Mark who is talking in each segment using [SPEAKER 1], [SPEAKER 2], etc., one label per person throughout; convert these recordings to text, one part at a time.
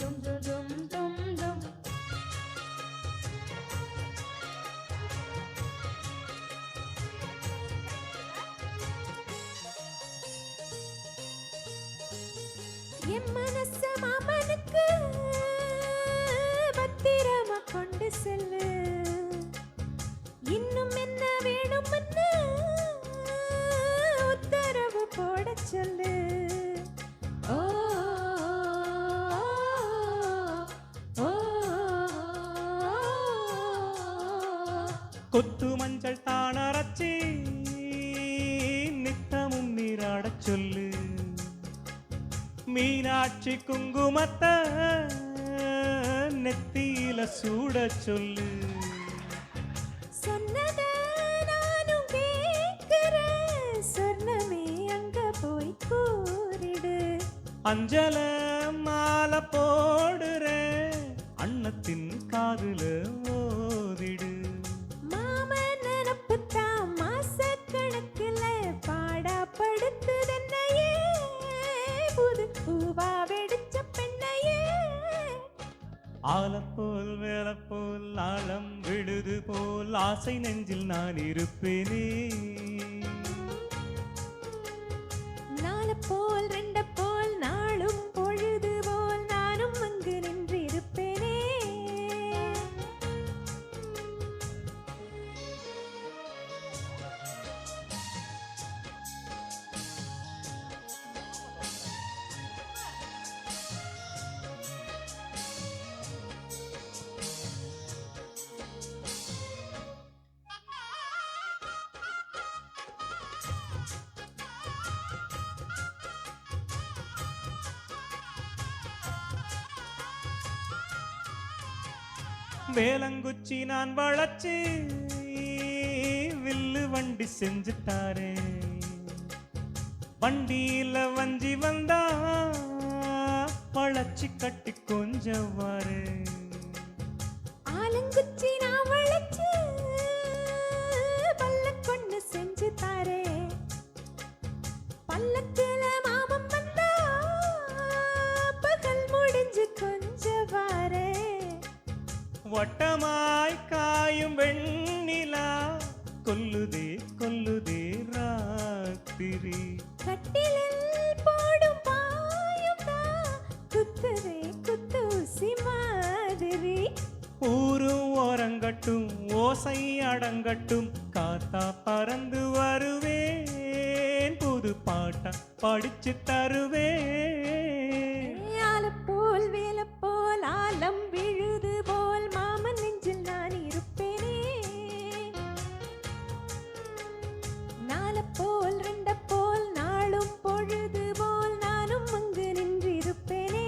[SPEAKER 1] தும் தும் தும் தும் தும். என் மனச மாமனுக்கு பத்திரமா கொண்டு செல்லு. இன்னும் என்ன வேணும்னு உத்தரவு போட சொல்லு. ஓ ஓ,
[SPEAKER 2] கொத்து மஞ்சள் தானரச்சி நித்தமும் நீராடச் சொல்லு. மீனாட்சி குங்குமத்தை நெத்தியில சூடச் சொல்லு.
[SPEAKER 1] சொன்னத நானும் கேட்கிறேன். சொர்ணமே அங்க போய் கூறிடு.
[SPEAKER 2] அஞ்சல மாலை போடுறேன் அன்னத்தின் காதுல ஓதிடு.
[SPEAKER 1] மாமன் நினப்புத்தான் மாசக்கணக்குல பாடா படுத்துதென்னையே. புது பூவா வெடிச்ச பெண்ணையே.
[SPEAKER 2] ஆலப்போல் வேலப்போல் ஆழம் விழுது போல் ஆசை நெஞ்சில் நான் இருப்பேனே.
[SPEAKER 1] நாள போல் ரெண்ட போல் நாளும் பொழுது போல் நானும் அங்கு நின்று இருப்பேனே.
[SPEAKER 2] வேலங்குச்சி நான் வளச்சு வில்லு வண்டி செஞ்சுட்டாரே. வண்டியில வஞ்சி வந்தா வளச்சி கட்டி கொஞ்சம் வாரு.
[SPEAKER 1] ஆலங்குச்சி நான் வளைச்சு பல்லக்கொன்னு செஞ்சு தாரே. பல்லக்குல மாமம் வந்தா பகல் முடிஞ்சு கொஞ்சம் வாரே.
[SPEAKER 2] வட்டமாய் காயும் வெண்ணிலா கொல்லுதே கொல்லுதே ராத்திரி.
[SPEAKER 1] கட்டிலில் போடும் பாயும் தான் குத்துதே குத்தூசி மாதிரி.
[SPEAKER 2] ஊரும் ஓரங்கட்டும் ஓசை அடங்கட்டும் காத்தா பறந்து வருவேன். புது பாட்டா படிச்சு தருவேன்.
[SPEAKER 1] ஆல போல் வேல போல் ஆலம் விழுது போல் மாமன் நெஞ்சில் நான் இருப்பேனே. நாள போல் ரெண்ட போல் நாளும் பொழுது போல் நானும் அங்கு நின்று இருப்பேனே.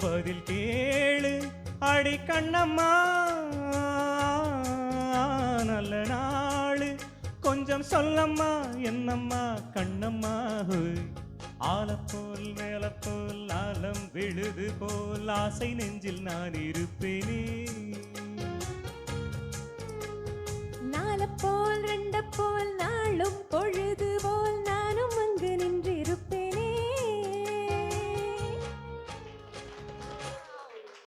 [SPEAKER 2] பதில் கேளு அடி கண்ணம்மா நல்ல நாளு கொஞ்சம் சொல்லம்மா என்னம்மா கண்ணம்மா. ஆலப்போல் மேலப்போல் ஆலம் விழுது போல் ஆசை நெஞ்சில் நான் இருப்பேனே.
[SPEAKER 1] நாள போல் ரெண்ட போல் நாளும்